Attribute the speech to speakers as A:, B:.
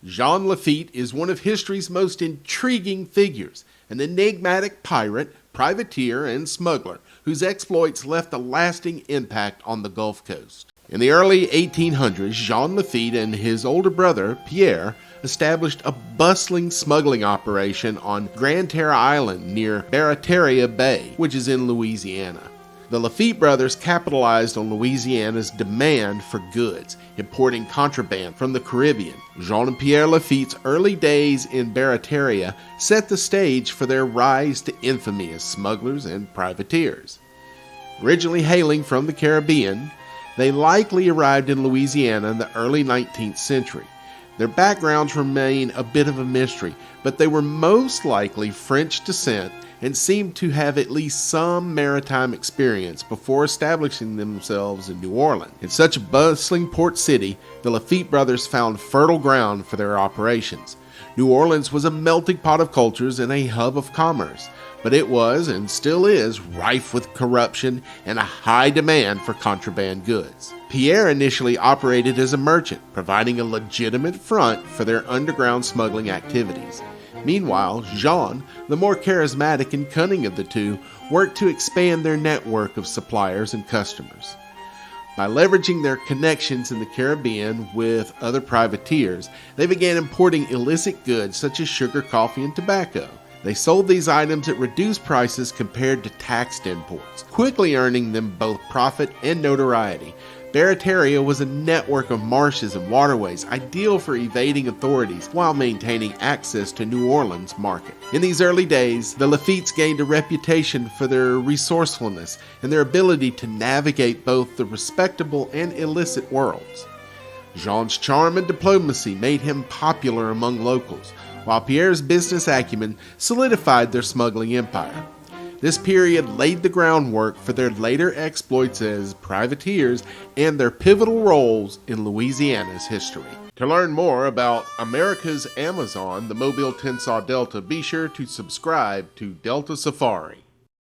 A: Jean Lafitte is one of history's most intriguing figures, an enigmatic pirate, privateer, and smuggler whose exploits left a lasting impact on the Gulf Coast. In the early 1800s, Jean Lafitte and his older brother, Pierre, established a bustling smuggling operation on Grande Terre Island near Bartram Bay, which is in Louisiana. The Lafitte brothers capitalized on Louisiana's demand for goods, importing contraband from the Caribbean. Jean and Pierre Lafitte's early days in Barataria set the stage for their rise to infamy as smugglers and privateers. Originally hailing from the Caribbean, they likely arrived in Louisiana in the early 19th century. Their backgrounds remain a bit of a mystery, but they were most likely French descent and seemed to have at least some maritime experience before establishing themselves in New Orleans. In such a bustling port city, the Lafitte brothers found fertile ground for their operations. New Orleans was a melting pot of cultures and a hub of commerce, but it was, and still is, rife with corruption and a high demand for contraband goods. Pierre initially operated as a merchant, providing a legitimate front for their underground smuggling activities. Meanwhile, Jean, the more charismatic and cunning of the two, worked to expand their network of suppliers and customers. By leveraging their connections in the Caribbean with other privateers, they began importing illicit goods such as sugar, coffee, and tobacco. They sold these items at reduced prices compared to taxed imports, quickly earning them both profit and notoriety. Barataria was a network of marshes and waterways ideal for evading authorities while maintaining access to New Orleans' market. In these early days, the Lafittes gained a reputation for their resourcefulness and their ability to navigate both the respectable and illicit worlds. Jean's charm and diplomacy made him popular among locals, while Pierre's business acumen solidified their smuggling empire. This period laid the groundwork for their later exploits as privateers and their pivotal roles in Louisiana's history. To learn more about America's Amazon, the Mobile Tensaw Delta, be sure to subscribe to Delta Safari.